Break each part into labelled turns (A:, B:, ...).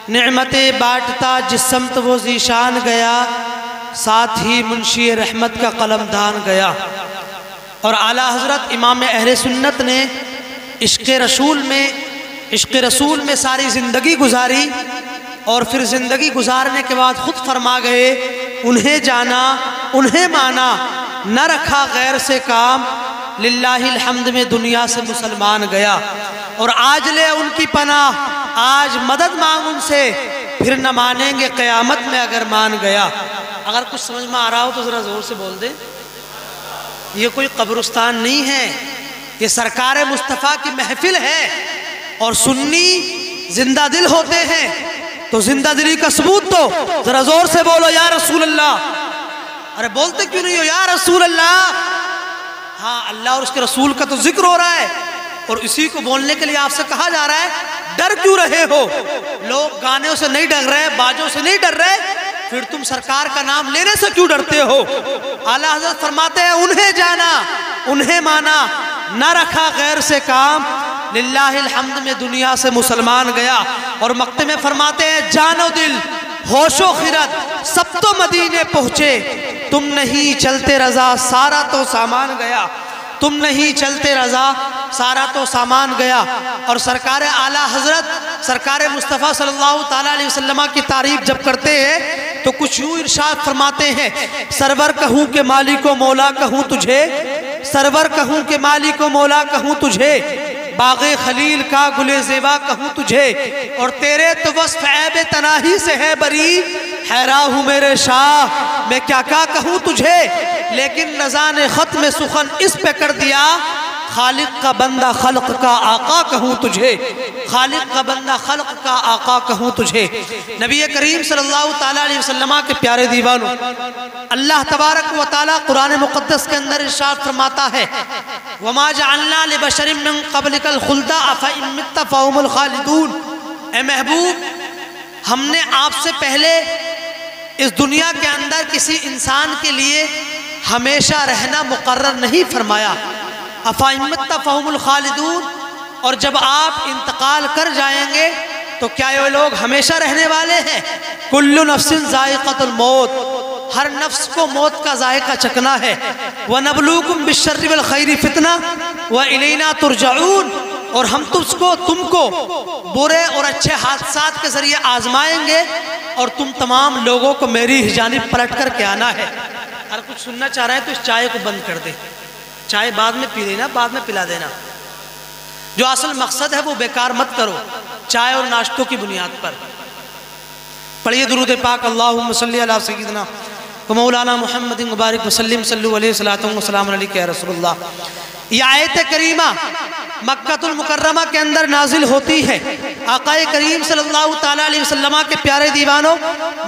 A: نعمتیں بانٹتا جس سمت وہ ذیشان گیا، ساتھ ہی منشی رحمت کا قلم دان گیا۔ اور اعلیٰ حضرت امام اہل سنت نے عشق رسول میں ساری زندگی گزاری، اور پھر زندگی گزارنے کے بعد خود فرما گئے، انہیں جانا انہیں مانا، نہ رکھا غیر سے کام، للہ الحمد میں دنیا سے مسلمان گیا۔ اور آج لے ان کی پناہ، آج مدد مانگ ان سے، پھر نہ مانیں گے قیامت میں اگر مان گیا۔ اگر کچھ سمجھ میں آ رہا ہو تو ذرا زور سے بول دیں۔ یہ کوئی قبرستان نہیں ہے، یہ سرکار مصطفیٰ کی محفل ہے، اور سنی زندہ دل ہوتے ہیں تو زندہ دلی کا ثبوت تو ذرا زور سے بولو یا رسول اللہ۔ ارے بولتے کیوں نہیں ہو یا رسول اللہ؟ ہاں، اللہ اور اس کے رسول کا تو ذکر ہو رہا ہے، اور اسی کو بولنے کے لیے آپ سے کہا جا رہا ہے ڈر کیوں رہے ہو؟ لوگ گانوں سے نہیں ڈر رہے، باجوں سے نہیں ڈر رہے، پھر تم سرکار کا نام لینے سے کیوں ڈرتے ہو؟ اعلیٰ حضرت فرماتے ہیں انہیں جانا انہیں مانا، نہ رکھا غیر سے کام، للہ الحمد میں دنیا سے مسلمان گیا۔ اور مقطع میں فرماتے ہیں جان و دل ہوش و خرد سب تو مدینے پہنچے، تم نہیں چلتے رضا سارا تو سامان گیا، تم نہیں چلتے رضا سارا تو سامان گیا۔ اور سرکار اعلیٰ حضرت سرکار مصطفیٰ صلی اللہ تعالیٰ علیہ وسلم کی تعریف جب کرتے ہیں تو کچھ یوں ارشاد فرماتے ہیں، سرور کہوں کہ مالک و مولا کہوں تجھے، سرور کہوں کہ مالک و مولا کہوں تجھے، باغ خلیل کا گل زیبا کہوں تجھے، اور تیرے تو وصف عیب تناہی سے ہے بری، حیران ہوں میرے شاہ میں کیا کہوں تجھے۔ لیکن رضا نے ختم سخن اس پہ کر دیا، خالق کا بندہ خلق کا آقا کہوں تجھے، خالق کا بندہ خلق کا آقا کہوں تجھے۔ نبی کریم صلی اللہ تعالیٰ علیہ وسلم کے پیارے دیوانوں، اللہ تبارک و تعالیٰ قرآن مقدس کے اندر ارشاد فرماتا ہے، وَمَا جَعَلْنَا لِبَشَرٍ مِّن قَبْلِكَ الْخُلْدَ أَفَإِن مِّتَّ فَهُمُ الْخَالِدُونَ۔ اے محبوب، ہم نے آپ سے پہلے اس دنیا کے اندر کسی انسان کے لیے ہمیشہ رہنا مقرر نہیں فرمایا، أَفَإِن مِّتَّ فَهُمُ الْخَالِدُونَ، اور جب آپ انتقال کر جائیں گے تو کیا یہ لوگ ہمیشہ رہنے والے ہیں؟ کل نفس ذائقۃ الموت، ہر نفس کو موت کا ذائقہ چکنا ہے۔ وَنَبْلُوكُمْ بِالشَّرِّ وَالْخَيْرِ فِتْنَةً وَإِلَيْنَا تُرْجَعُونَ، اور ہم تم کو برے اور اچھے حادثات کے ذریعے آزمائیں گے، اور تم تمام لوگوں کو میری ہی جانب پلٹ کر کے آنا ہے۔ اگر کچھ سننا چاہ رہے ہیں تو اس چائے کو بند کر دے، چائے بعد میں پی لینا، بعد میں پلا دینا، جو اصل مقصد ہے وہ بیکار مت کرو چائے اور ناشتوں کی بنیاد پر۔ پڑھیے درود پاک، اللہم صلی علی سیدنا و مولانا محمد مبارک وسلم، صلو علیہ الصلوۃ والسلام علیک یا رسول اللہ۔ یہ آیت کریمہ مکہ المکرمہ کے اندر نازل ہوتی ہے۔ آقا کریم صلی اللہ تعالیٰ علیہ وسلم کے پیارے دیوانوں،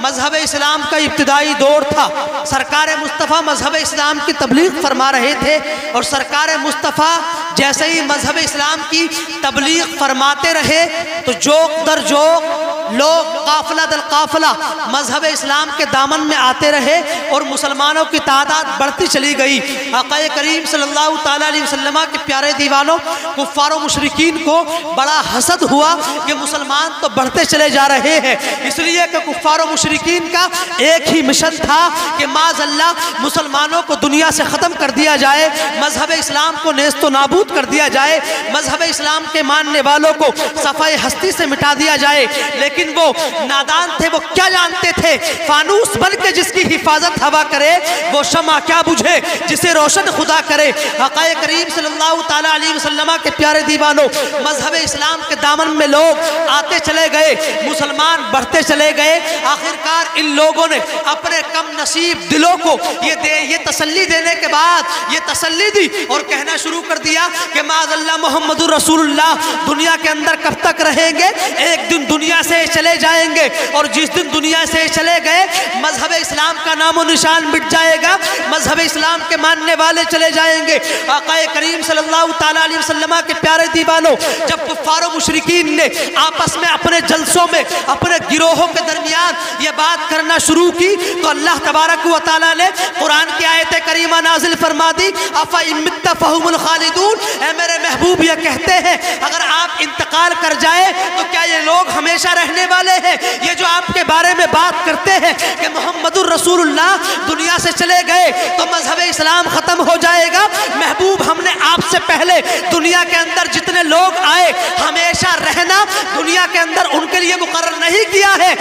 A: مذہب اسلام کا ابتدائی دور تھا، سرکار مصطفیٰ مذہب اسلام کی تبلیغ فرما رہے تھے، اور سرکار مصطفیٰ جیسے ہی مذہب اسلام کی تبلیغ فرماتے رہے تو جوق در جوق لوگ قافلہ در قافلہ مذہب اسلام کے دامن میں آتے رہے، اور مسلمانوں کی تعداد بڑھتی چلی گئی۔ آقا کریم صلی اللہ تعالیٰ علیہ وسلم کے پیارے دیوانوں، کفار و مشرکین کو بڑا حسد ہوا کہ مسلمان تو بڑھتے چلے جا رہے ہیں، اس لیے کہ کفار و مشرکین کا ایک ہی مشن تھا کہ معاذ اللہ مسلمانوں کو دنیا سے ختم کر دیا جائے، مذہب اسلام کو نیست و نابود کر دیا جائے، مذہب اسلام کے ماننے والوں کو صفحہ ہستی سے مٹا دیا جائے۔ لیکن وہ نادان تھے، وہ کیا جانتے تھے؟ فانوس بن کے جس کی حفاظت ہوا کرے، وہ شمع کیا بجھے جسے روشن خدا کرے۔ آقا کریم صلی اللہ تعالیٰ علیہ وسلم کے پیارے دیوانوں، مذہب اسلام کے دامن میں لوگ آتے چلے گئے، مسلمان بڑھتے چلے گئے۔ آخرکار ان لوگوں نے اپنے کم نصیب دلوں کو یہ تسلی دینے کے بعد یہ تسلی دی اور کہنا شروع کر دیا کہ معاذ اللہ محمد رسول اللہ دنیا کے اندر کب تک رہیں گے؟ ایک دن دنیا سے چلے جائیں گے، اور جس دن دنیا سے چلے گئے مذہب مذہب اسلام کا نام و نشان مٹ جائے گا، مذہب اسلام کے ماننے والے چلے جائیں گے۔ آقا کریم صلی اللہ تعالیٰ علیہ وسلم کے پیارے دیوانوں، جب کفار و مشرکین نے آپس میں اپنے جلسوں میں اپنے گروہوں کے درمیان یہ بات کرنا شروع کی تو اللہ تبارک و تعالیٰ نے قرآن کی آیت کریمہ نازل فرما دی، أَفَإِن مِتَّ فَهُمُ الْخَالِدُونَ، اے میرے محبوب یہ کہتے ہیں اگر آپ انتقال کر جائے تو کیا یہ لوگ ہمیشہ رہنے والے ہیں؟ یہ جو آپ کے بارے میں بات کرتے ہیں کہ محمد الرسول اللہ دنیا سے چلے گئے تو مذہب اسلام ختم ہو جائے گا، محبوب ہم نے آپ سے پہلے دنیا کے اندر جتنے لوگ آئے ہمیشہ رہنا دنیا کے اندر ان کے لیے مقرر نہیں کیا ہے،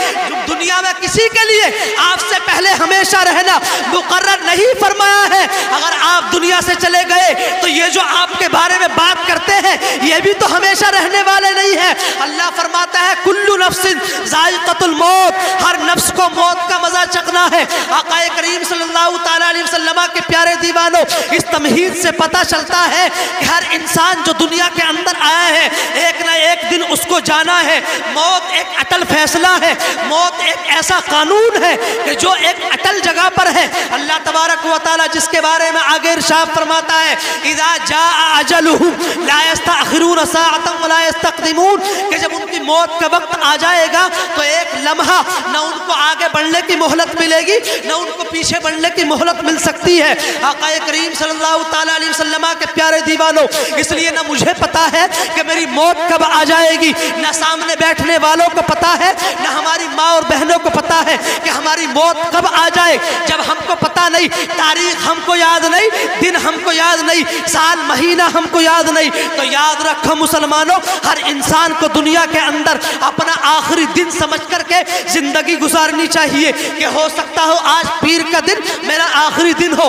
A: دنیا میں کسی کے لیے آپ سے پہلے ہمیشہ رہنا مقرر نہیں فرمایا ہے۔ اگر آپ دنیا سے چلے گئے تو یہ جو آپ کے بارے میں بات کرتے ہیں یہ بھی تو ہمیشہ رہنے والے نہیں ہیں۔ اللہ فرماتا ہے کل نفس ذائقۃ الموت، ہر نفس کو موت کا مزہ چکھنا ہے۔ آقا کریم صلی اللہ تعالیٰ علیہ وسلم کے پیارے دیوانوں، اس تمہید سے پتہ چلتا ہے کہ ہر انسان جو دنیا کے اندر آیا ہے ایک نہ ایک دن اس کو جانا ہے۔ موت ایک اٹل فیصلہ ہے، موت ایک ایسا قانون ہے کہ جو ایک اٹل جگہ پر ہے۔ اللہ تبارک و تعالیٰ جس کے بارے میں آگے ارشاد فرماتا ہے اذا جاء اجلهم لا يستأخرون ساعة ولا يستقدمون، کہ جب ان کی موت کا وقت آ جائے گا تو ایک لمحہ نہ ان کو آگے بڑھنے کی مہلت ملے گی نہ ان کو پیچھے بڑھنے کی مہلت مل سکتی ہے۔ آقا کریم صلی اللہ تعالیٰ علیہ وسلم کے پیارے دیوانوں، اس لیے نہ مجھے پتا ہے کہ میری موت کب آ جائے گی، نہ سامنے بیٹھنے والوں کو پتا ہے، نہ ہماری ماں اور بہنوں کو پتا ہے کہ ہماری موت کب آ جائے۔ جب ہم کو پتا نہیں، تاریخ ہم کو یاد نہیں، دن ہم کو یاد نہیں، سال مہینہ ہم کو یاد نہیں، تو یاد رکھو مسلمانوں، ہر انسان کو دنیا کے اندر اپنا آخری دن سمجھ کر کے زندگی گزارنی چاہیے کہ ہو سکتا ہو آج پیر کا دن میرا آخری دن ہو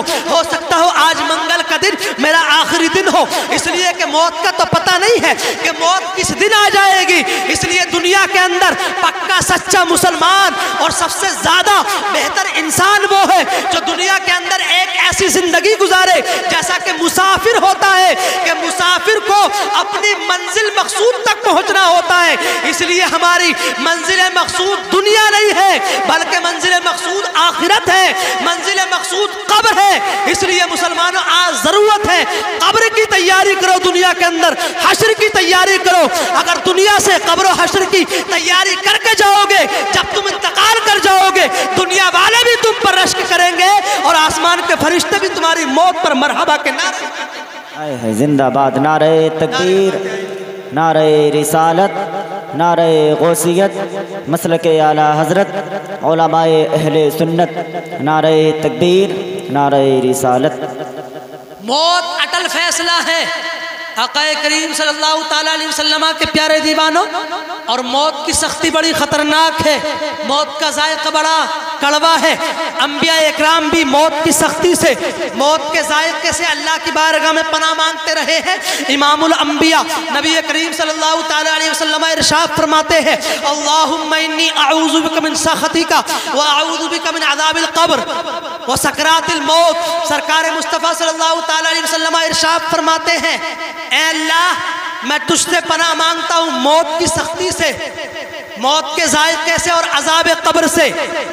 A: سکتا ہو آج منگل کا دن میرا آخری دن ہو، اس لیے کہ موت کا تو پتہ نہیں ہے کہ موت کس دن آ جائے گی۔ اس لیے دنیا کے اندر پکا سچا مسلمان اور سب سے زیادہ بہتر انسان وہ ہے جو دنیا کے اندر ایک ایسی زندگی گزارے جیسا کہ مسافر ہوتا ہے، کہ مسافر کو اپنی منزل مقصود تک پہنچنا ہوتا ہے۔ اس لیے ہماری منزل مقصود دنیا نہیں ہے بلکہ منزل مقصود آخرت ہے، منزل مقصود قبر ہے۔ اس لیے مسلمانوں آج ضرورت ہے قبر کی تیاری کرو، دنیا کے اندر حشر کی تیاری کرو۔ اگر دنیا سے قبر و حشر کی تیاری کر کے جاؤ گے، جب تم انتقال کر جاؤ گے دنیا والے بھی تم پر رشک کریں گے اور آسمان کے فرشتے بھی تمہاری موت پر مرحبا کے نعرے۔
B: زندہ باد نعرہ تکبیر، نعرہ رسالت، نعرہ غوثیت، مسلک اعلیٰ حضرت، علماء اہل سنت، نعرہ تکبیر، نعرہ رسالت۔
A: موت اٹل فیصلہ ہے آقا کریم صلی اللہ تعالیٰ علیہ وسلم کے پیارے دیوانوں، اور موت کی سختی بڑی خطرناک ہے، موت کا ذائقہ بڑا کڑوا ہے۔ انبیاء اکرام بھی موت کی سختی سے، موت کے ذائقے سے اللہ کی بارگاہ میں پناہ مانگتے رہے ہیں۔ امام الانبیاء نبی کریم صلی اللہ تعالیٰ علیہ وسلم ارشاد فرماتے ہیں اللہم انی اعوذ بک من سخطک واعوذ بک من عذاب القبر وسکرات الموت۔ سرکار مصطفیٰ صلی اللہ تعالیٰ علیہ وسلم ارشاد فرماتے ہیں اے اللہ میں تجھ سے پناہ مانگتا ہوں موت کی سختی سے، موت کے ذائقے سے اور عذاب قبر سے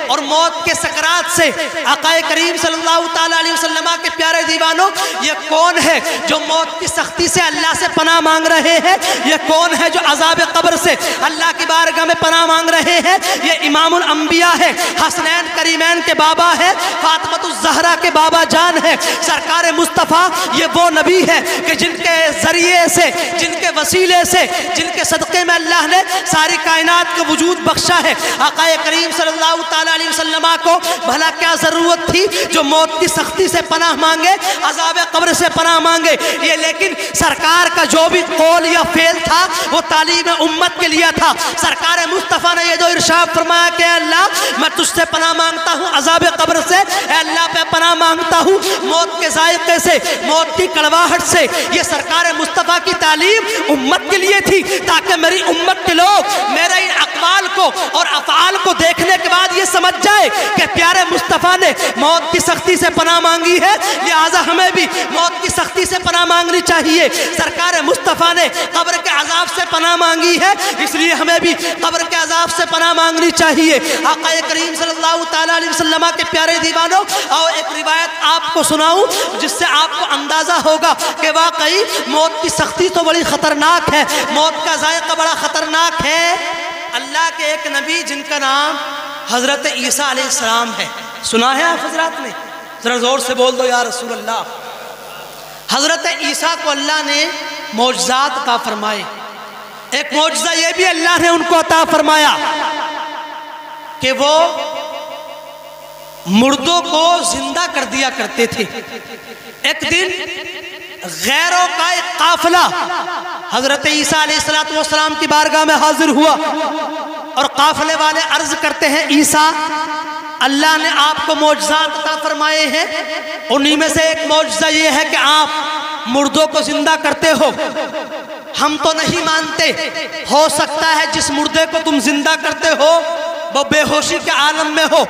A: اور موت کے سکرات سے۔ آقا کریم صلی اللہ تعالیٰ علیہ وسلم کے پیارے دیوانوں، یہ کون ہے جو موت کی سختی سے اللہ سے پناہ مانگ رہے ہیں؟ یہ کون ہے جو عذاب قبر سے اللہ کی بارگاہ میں پناہ مانگ رہے ہیں؟ یہ امام الانبیاء ہے، حسنین کریمین کے بابا ہے، فاطمۃ الزہرا کے بابا جان ہے، سرکار مصطفیٰ۔ یہ وہ نبی ہے کہ جن کے ذریعے سے، جن کے وسیلے سے، جن کے صدقے میں اللہ نے ساری کائنات کو وجود بخشا ہے۔ آقا کریم صلی اللہ تعالیٰ علیہ وسلم کو بھلا کیا ضرورت تھی جو موت کی سختی سے پناہ مانگے، عذاب قبر سے پناہ مانگے؟ یہ لیکن سرکار کا جو بھی قول یا فعل تھا وہ تعلیم امت کے لیے تھا۔ سرکار مصطفیٰ نے یہ جو ارشاد فرمایا کہ اے اللہ میں تجھ سے پناہ مانگتا ہوں عذاب قبر سے، اے اللہ میں پناہ مانگتا ہوں موت کے ذائقے سے، موت کی کڑواہٹ سے، یہ سرکار مصطفیٰ کی تعلیم امت کے لیے تھی تاکہ میری امت کے لوگ میرے ان اقوال کو اور افعال کو دیکھنے کے بعد یہ سمجھ جائے کہ پیارے مصطفیٰ نے موت کی سختی سے پناہ مانگی ہے، لہٰذا ہمیں بھی موت کی سختی سے پناہ مانگنی چاہیے۔ سرکار مصطفیٰ نے قبر کے عذاب سے پناہ مانگی ہے، اس لیے ہمیں بھی قبر کے عذاب سے پناہ مانگنی چاہیے۔ آقا کریم صلی اللہ تعالیٰ علیہ وسلم کے پیارے دیوانوں، اور ایک روایت آپ کو سناؤں جس سے آپ کو اندازہ ہوگا کہ واقعی موت کی سختی تو بڑی خطرناک ہے، موت کا ذائقہ بڑا خطرناک ہے۔ اللہ کے ایک نبی جن کا نام حضرت عیسیٰ علیہ السلام ہے، سنا ہے آپ حضرات نے؟ ذرا زور سے بول دو یا رسول اللہ۔ حضرت عیسیٰ کو اللہ نے معجزات عطا فرمائے۔ ایک معجزہ یہ بھی اللہ نے ان کو عطا فرمایا کہ وہ مردوں کو زندہ کر دیا کرتے تھے۔ ایک دن غیروں کا ایک قافلہ حضرت عیسیٰ علیہ السلام کی بارگاہ میں حاضر ہوا، اور قافلے والے عرض کرتے ہیں عیسیٰ اللہ نے آپ کو معجزات عطا فرمائے ہیں، انہی میں سے ایک معجزہ یہ ہے کہ آپ مردوں کو زندہ کرتے ہو۔ ہم تو نہیں مانتے، ہو سکتا ہے جس مردے کو تم زندہ کرتے ہو وہ بے ہوشی کے عالم میں ہو،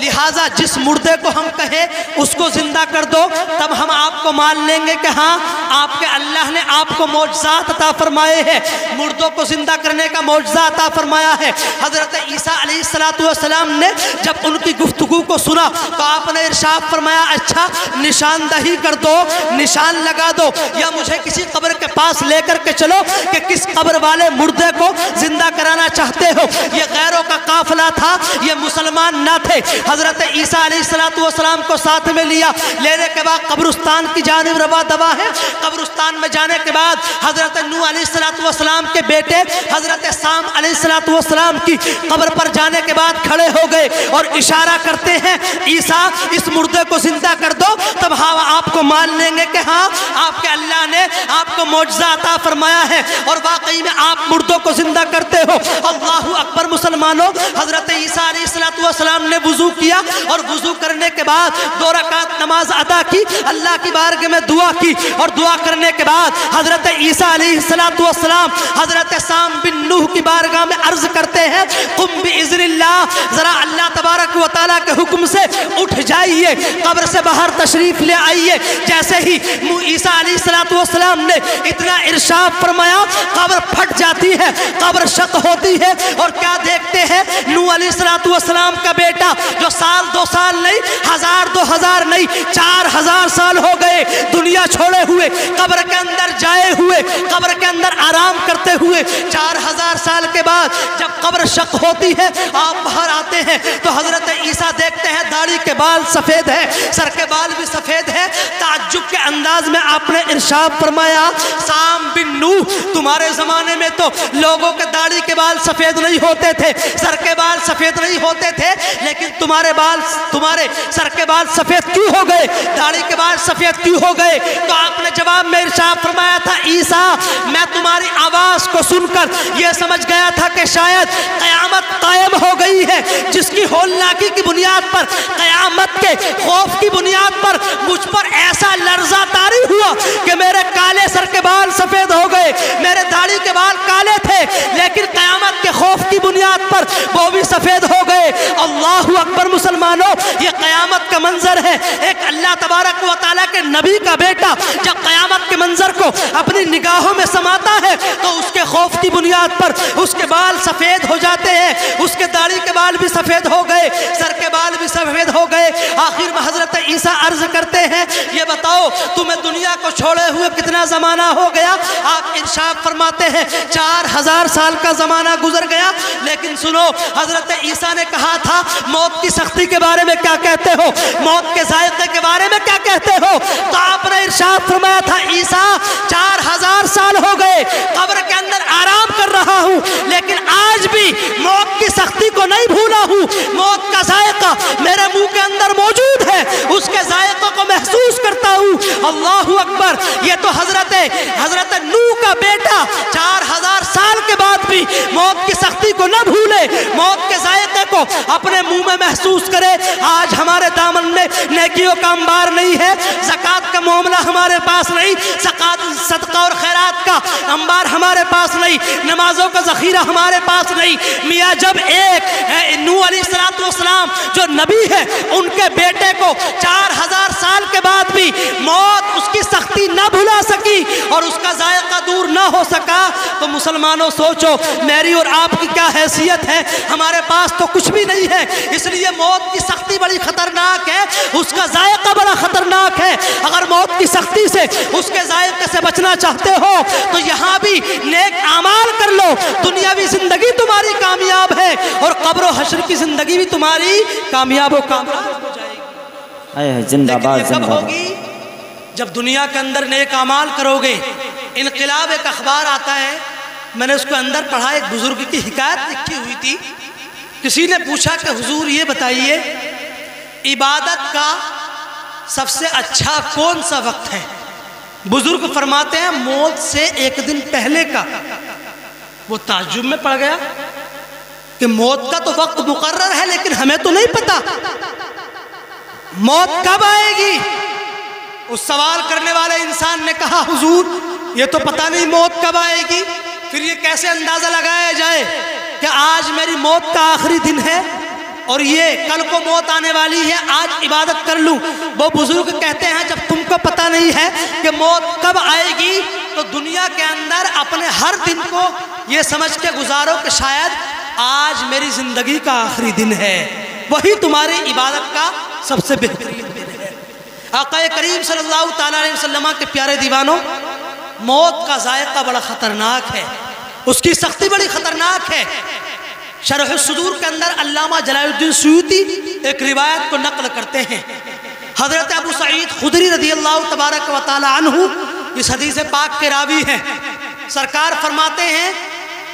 A: لہٰذا جس مردے کو ہم کہیں اس کو زندہ کر دو، تب ہم آپ کو مان لیں گے کہ ہاں آپ کے اللہ نے آپ کو معجزات عطا فرمائے ہیں، مردوں کو زندہ کرنے کا معجزہ عطا فرمایا ہے۔ حضرت عیسیٰ علیہ السلام نے جب ان کی گفتگو کو سنا تو آپ نے ارشاد فرمایا اچھا نشاندہی کر دو، نشان لگا دو، یا مجھے کسی قبر کے پاس لے کر کے چلو کہ کس قبر والے مردے کو زندہ کرانا چاہتے ہو۔ یہ غیروں کا قافلہ تھا، یہ مسلمان نہ تھے۔ حضرت عیسیٰ علیہ السلام کو ساتھ میں لیا، لینے کے بعد قبرستان کی جانب روا دوا ہے۔ قبرستان میں جانے کے بعد حضرت نوح علیہ السلام کے بیٹے حضرت سام علیہ السلام کی قبر پر جانے کے بعد کھڑے ہو گئے اور اشارہ کرتے ہیں عیسیٰ اس مردے کو زندہ کر دو، تب ہاں آپ کو مان لیں گے کہ ہاں آپ کے اللہ نے آپ کو معجزہ عطا فرمایا ہے اور واقعی میں آپ مردوں کو زندہ کرتے ہو۔ اللہ اکبر مسلمانوں، حضرت عیسیٰ علیہ السلام نے وضو کیا اور وضو کرنے کے بعد 2 رکعت نماز ادا کی، اللہ کی بارگاہ میں دعا کی، اور دعا کرنے کے بعد حضرت عیسیٰ علیہ السلام حضرت سام بن نوح کی بارگاہ میں عرض کرتے ہیں قم بإذن اللہ، ذرا اللہ تبارک و تعالیٰ کے حکم سے اٹھ جائیے، قبر سے باہر تشریف لے آئیے۔ جیسے ہی عیسیٰ علیہ السلام نے اتنا ارشاد فرمایا قبر پھٹ جاتی ہے، قبر شق ہوتی ہے، اور کیا دیکھتے ہیں نوح علیہ السلام کا بیٹا جو سال 2 سال نہیں، 1000 2000 نہیں، 4000 سال ہو گئے دنیا چھوڑے ہوئے، قبر کے اندر جائے ہوئے، قبر کے اندر آرام کرتے ہوئے۔ 4000 سال کے بعد جب قبر شق ہوتی ہے آپ باہر آتے ہیں تو حضرت عیسیٰ دیکھتے ہیں داڑھی کے بال سفید ہے، سر کے بال بھی سفید ہے۔ تعجب کے انداز میں آپ نے ارشاد فرمایا سام بن نوح تمہارے زمانے میں تو لوگوں کے داڑھی کے بال سفید نہیں ہوتے تھے، سر کے بال سفید نہیں ہوتے تھے، لیکن تمہارے سر کے بال سفید کیوں ہو گئے، داڑھی کے بال سفید کیوں ہو گئے؟ تو آپ نے جواب میں ارشاد فرمایا تھا عیسیٰ میں تمہاری آواز کو سن کر یہ سمجھ گیا تھا کہ شاید قیامت قائم ہو گئی ہے، جس کی ہولناکی کی بنیاد پر، قیامت کے خوف کی بنیاد پر مجھ پر ایسا لرزہ طاری ہوا کہ میرے کالے سر کے بال سفید ہو گئے، میرے داڑھی کے بال کالے تھے لیکن قیامت کے خوف کی بنیاد پر وہ بھی سفید ہو گئے۔ اللہ اکبر مسلمانوں، یہ قیامت کا منظر ہے۔ ایک اللہ تبارک و تعالیٰ کے نبی کا بیٹا جب قیامت کے منظر کو اپنی نگاہوں میں سماتا ہے تو اس کے خوف کی بنیاد پر اس کے بال سفید ہو جاتے ہیں، اس کے داڑھی کے بال بھی سفید ہو گئے، سر کے بال بھی سفید ہو گئے۔ آخر میں حضرت عیسیٰ عرض کرتے ہیں یہ بتاؤ تمہیں دنیا کو چھوڑے ہوئے کتنا زمانہ ہو گیا؟ آپ ارشاد فرماتے ہیں 4000 سال کا زمانہ گزر گیا۔ لیکن سنو، حضرت عیسیٰ نے کہا تھا موت کی سختی کے بارے میں کیا کہتے ہو، موت کے ذائقے کے بارے میں کیا کہتے ہو؟ تو آپ نے ارشاد فرمایا تھا عیسیٰ 4000 سال ہو گئے قبر کے اندر آرام کر رہا ہوں، لیکن آج بھی موت کی سختی کو نہیں بھولا ہوں، موت کا ذائقہ میرے منہ کے اندر موجود ہے، اس کے ذائقے کو محسوس کرتا ہوں۔ اللہ اکبر، یہ تو حضرت نوح کا بیٹا 4000 سال کے بعد بھی موت کی سختی کو نہ بھولے، موت کے ذائقے کو اپنے منہ میں محسوس کرے۔ آج ہمارے دامن میں نیکیوں کا انبار نہیں ہے، زکوٰۃ کا معاملہ ہمارے پاس نہیں، صدقہ اور خیرات کا انبار ہمارے پاس نہیں، نمازوں کا ذخیرہ ہمارے پاس نہیں۔ میاں جب ایک نوح علیہ السلام جو نبی ہے ان کے بیٹے کو 4000 سال کے بعد بھی موت اس کی سختی نہ بھلا سکی اور اس کا ذائقہ دور نہ ہو سکا، تو مسلمانوں سوچو میری اور آپ کی کیا حیثیت ہے؟ ہمارے پاس تو کچھ بھی نہیں ہے۔ اس لیے موت کی سختی بڑی خطرناک ہے، اس کا ذائقہ بڑا خطرناک ہے۔ اگر موت کی سختی سے اس کے ذائقے سے بچنا چاہتے ہو تو یہاں بھی نیک اعمال کر لو، دنیاوی زندگی تمہاری کامیاب ہے اور قبر و حشر کی زندگی بھی تمہاری کامیاب ہو جائے گی۔
B: زندہ باد
A: لیکن یہ کب
B: زندہ باد۔
A: ہوگی؟ جب دنیا کے اندر نیک اعمال کرو گے۔ انقلاب ایک اخبار آتا ہے، میں نے اس کو اندر پڑھا، ایک بزرگ کی حکایت لکھی ہوئی تھی۔ کسی نے پوچھا کہ حضور یہ بتائیے عبادت کا سب سے اچھا کون سا وقت ہے؟ بزرگ فرماتے ہیں موت سے ایک دن پہلے کا۔ وہ تعجب میں پڑ گیا کہ موت کا تو وقت مقرر ہے لیکن ہمیں تو نہیں پتا موت کب آئے گی۔ اس سوال کرنے والے انسان نے کہا حضور یہ تو پتہ نہیں موت کب آئے گی، پھر یہ کیسے اندازہ لگایا جائے کہ آج میری موت کا آخری دن ہے اور یہ کل کو موت آنے والی ہے، آج عبادت کر لوں۔ وہ بزرگ کہتے ہیں جب تم کو پتہ نہیں ہے کہ موت کب آئے گی تو دنیا کے اندر اپنے ہر دن کو یہ سمجھ کے گزارو کہ شاید آج میری زندگی کا آخری دن ہے، وہی تمہاری عبادت کا سب سے بہترین دن ہے۔ آقا کریم صلی اللہ تعالیٰ علیہ وسلم کے پیارے دیوانوں، موت کا ذائقہ بڑا خطرناک ہے، اس کی سختی بڑی خطرناک ہے۔ شرح الصدور کے اندر علامہ جلال الدین سیوطی ایک روایت کو نقل کرتے ہیں۔ حضرت ابو سعید خدری رضی اللہ تبارک و تعالی عنہ اس حدیث پاک کے راوی ہیں۔ سرکار فرماتے ہیں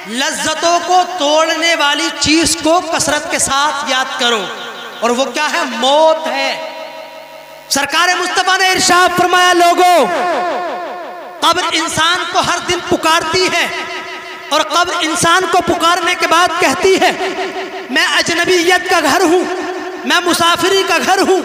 A: لذتوں کو توڑنے والی چیز کو کثرت کے ساتھ یاد کرو، اور وہ کیا ہے؟ موت ہے۔ سرکار مصطفیٰ نے ارشاد فرمایا لوگوں، قبر انسان کو ہر دن پکارتی ہے اور قبر انسان کو پکارنے کے بعد کہتی ہے میں اجنبیت کا گھر ہوں، میں مسافری کا گھر ہوں،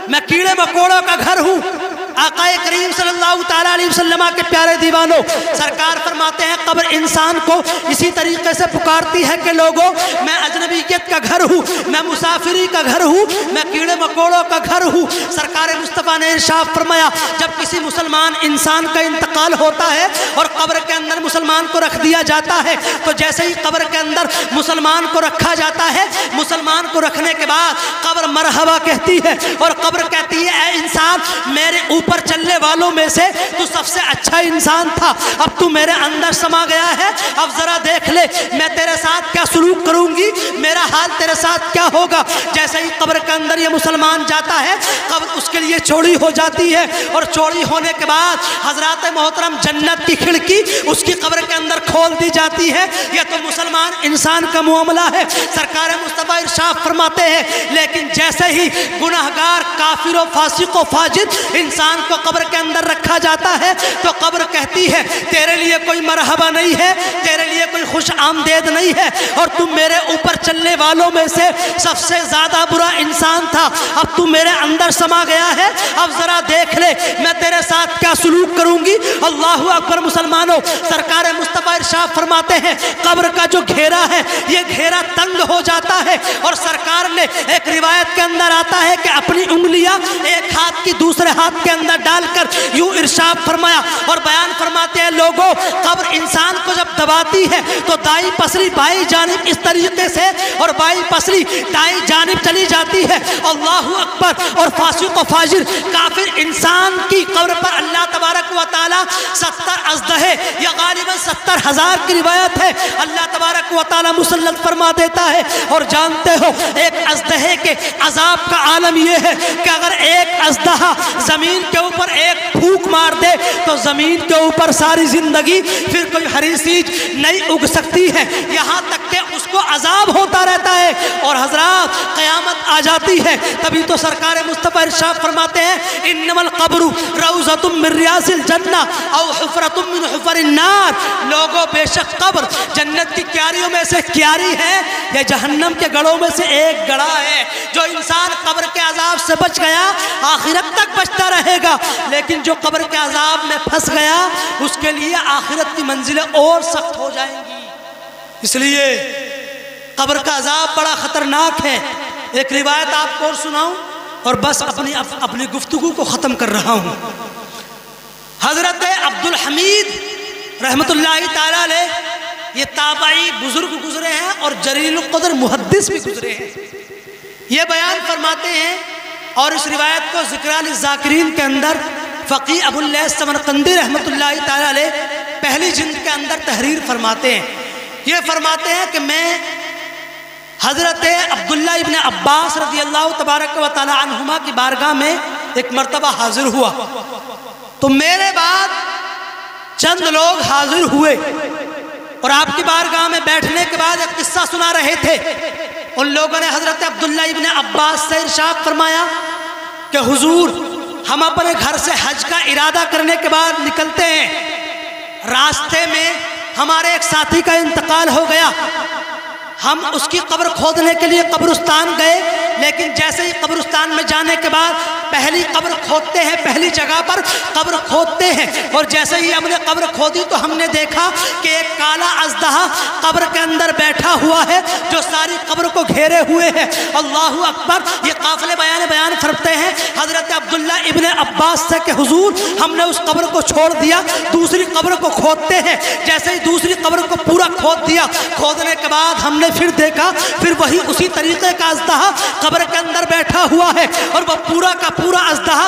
A: میں کیڑے مکوڑوں کا گھر ہوں۔ آقا کریم صلی اللہ تعالیٰ علیہ وسلم کے پیارے دیوانوں، سرکار فرماتے ہیں قبر انسان کو اسی طریقے سے پکارتی ہے کہ لوگوں میں اجنبیت کا گھر ہوں، میں مسافری کا گھر ہوں، میں کیڑے مکوڑوں کا گھر ہوں۔ سرکار مصطفیٰ نے ارشاد فرمایا جب کسی مسلمان انسان کا انتقال ہوتا ہے اور قبر کے اندر مسلمان کو رکھ دیا جاتا ہے تو جیسے ہی قبر کے اندر مسلمان کو رکھا جاتا ہے، مسلمان کو رکھنے کے بعد قبر مرحبا کہتی ہے اور قبر کہتی ہے اے انسان میرے اوپر چلنے والوں میں سے تو سب سے اچھا انسان تھا، اب تو میرے اندر سما گیا ہے، اب ذرا دیکھ لے میں تیرے ساتھ کیا سلوک کروں گی، میرا حال تیرے ساتھ کیا ہوگا۔ جیسے ہی قبر کے اندر یہ مسلمان جاتا ہے قبر اس کے لیے چوڑی ہو جاتی ہے اور چوڑی ہونے کے بعد حضرات محترم جنت کی کھڑکی اس کی قبر کے اندر کھول دی جاتی ہے۔ یہ تو مسلمان انسان کا معاملہ ہے۔ سرکار مصطفیٰ ارشاد فرماتے ہیں لیکن جیسے ہی گناہگار کافر و فاسق و فاجر انسان کو قبر کے اندر رکھا جاتا ہے تو قبر کہتی ہے تیرے لیے کوئی مرحبا نہیں ہے، تیرے لیے کوئی خوش آمدید نہیں ہے اور تم میرے اوپر چلنے والوں میں سے سب سے زیادہ برا انسان تھا، اب تو میرے اندر سما گیا ہے، اب ذرا دیکھ لے میں تیرے ساتھ کیا سلوک کروں گی۔ اللہ اکبر مسلمانوں، سرکار مصطفیٰ ارشاد فرماتے ہیں قبر کا جو گھیرا ہے یہ گھیرا تنگ ہو جاتا ہے اور سرکار نے ایک روایت کے اندر آتا ہے کہ اپنی انگلیاں ایک ہاتھ کی دوسرے ہاتھ کے اندر ڈال کر یوں ارشاد فرمایا اور بیان فرماتے ہیں لوگوں قبر انسان کو جب دباتی ہے تو دائیں پسلی بائیں جانب اس طریقے سے اور بائیں پسلی دائیں جانب چلی جاتی ہے۔ اللہ اکبر، اور فاسق و فاجر کافر انسان کی قبر پر اللہ تبارک و تعالی 70 اژدہے یا غالباً 70,000 کی روایت ہے اللہ تبارک و تعالی مسلط فرما دیتا ہے۔ اور جانتے ہو ایک اژدہے کے عذاب کا عالم یہ ہے کہ اگر ایک اژدہا زمین کے اوپر ایک پھونک مار دے تو زمین کے اوپر ساری زندگی پھر کوئی ہری چیز نہیں اگ سکتی ہے، یہاں تک کہ اس کو عذاب ہوتا رہتا ہے۔ اور حضرات قیامت آ جاتی ہے تبھی تو سرکار مصطفیٰ ارشاد فرماتے ہیں انما القبر روضۃ من ریاض الجنہ او حفرۃ من حفر النار، لوگوں بے شک قبر جنت کی کیاریوں میں سے کیاری ہے یا جہنم کے گڑھوں میں سے ایک گڑھا ہے۔ جو انسان قبر کے عذاب سے بچ گیا آخرت تک بچتا رہے گا، لیکن جو قبر کے عذاب میں پھنس گیا اس کے لیے آخرت کی منزلیں اور سخت ہو جائیں گی۔ اس لیے قبر کا عذاب بڑا خطرناک ہے۔ ایک روایت آپ کو اور سناؤں اور بس اپنی گفتگو کو ختم کر رہا ہوں۔ حضرت عبدالحمید رحمت اللہ تعالیٰ علیہ یہ تابعی بزرگ گزرے ہیں اور جلیل القدر محدث بھی گزرے ہیں۔ یہ بیان فرماتے ہیں اور اس روایت کو ذکران الذاکرین کے اندر فقیہ ابو اللیث سمرقندی رحمت اللہ تعالیٰ علیہ پہلی جلد کے اندر تحریر فرماتے ہیں۔ یہ فرماتے ہیں کہ میں حضرت عبداللہ ابن عباس رضی اللہ تبارک و تعالی عنہما کی بارگاہ میں ایک مرتبہ حاضر ہوا تو میرے بعد چند لوگ حاضر ہوئے اور آپ کی بارگاہ میں بیٹھنے کے بعد ایک قصہ سنا رہے تھے۔ ان لوگوں نے حضرت عبداللہ ابن عباس سے ارشاد فرمایا کہ حضور ہم اپنے گھر سے حج کا ارادہ کرنے کے بعد نکلتے ہیں، راستے میں ہمارے ایک ساتھی کا انتقال ہو گیا، ہم اس کی قبر کھودنے کے لیے قبرستان گئے، لیکن جیسے ہی قبرستان میں جانے کے بعد پہلی قبر کھودتے ہیں، پہلی جگہ پر قبر کھودتے ہیں اور جیسے ہی ہم نے قبر کھودی تو ہم نے دیکھا کہ ایک کالا اژدہا قبر کے اندر بیٹھا ہوا ہے جو ساری قبر کو گھیرے ہوئے ہے۔ اللہ اکبر! یہ قافلے بیان فرماتے ہیں حضرت عبداللہ ابن عباس سے کہ حضور ہم نے اس قبر کو چھوڑ دیا، دوسری قبر کو کھودتے ہیں، جیسے ہی دوسری قبر کو پورا کھود دیا، کھودنے کے بعد ہم نے پھر دیکھا پھر وہی اسی طریقے کا اژدہا قبر کے اندر بیٹھا ہوا ہے اور وہ پورا کا پورا اژدہا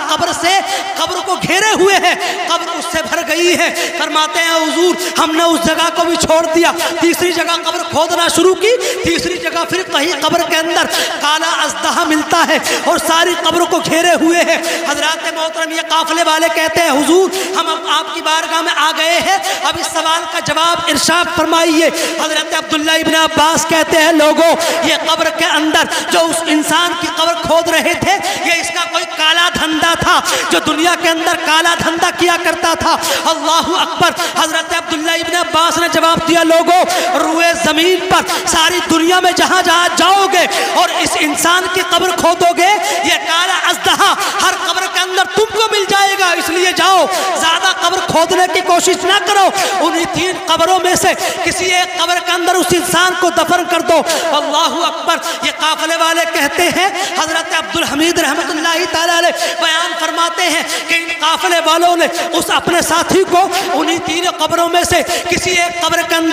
A: قبر کو گھیرے ہوئے ہے، قبر اس سے بھر گئی ہے۔ فرماتے ہیں حضور ہم نے اس جگہ کو بھی چھوڑ دیا، تیسری جگہ قبر کھودنا شروع کی، تیسری جگہ پھر کہیں قبر کے اندر کالا اژدہا ملتا ہے اور ساری قبر کو گھیرے ہوئے ہے۔ حضرات محترم یہ قافلے والے کہتے ہیں حضور ہم اب آپ کی بارگاہ میں آ گئے ہیں، اب اس سوال کا جواب ارشاد فرمائیے۔ حضرت عبداللہ ابن عباس کہتے ہیں لوگوں یہ قبر کے اندر جو اس انسان کی قبر کھود رہے تھے یہ اس کا کوئی کالا دھندا تھا جو دنیا کے اندر کالا دھندا کیا کرتا تھا۔ اللہ اکبر! حضرت عبداللہ ابن عباس نے جواب دیا لوگوں روئے زمین پر ساری دنیا میں جہاں جہاں جاؤ گے اور اس انسان کی قبر کھودو گے یہ کالا اژدہا ہر قبر کے اندر تم کو مل جائے گا، اس لیے جاؤ زیادہ قبر کھودنے کی کوشش نہ کرو، انہی 3 قبروں میں سے کسی ایک قبر کے اندر اس انسان کو دفن کر دو۔ اللہ اکبر! یہ قافلے والے کہتے ہیں حضرت عبدالحمید رحمت اللہ تعالی علیہ بیان فرماتے ہیں کہ ان قافلے والوں نے اس اپنے ساتھی کو انہی 3 قبروں میں سے کسی ایک قبر کے اندر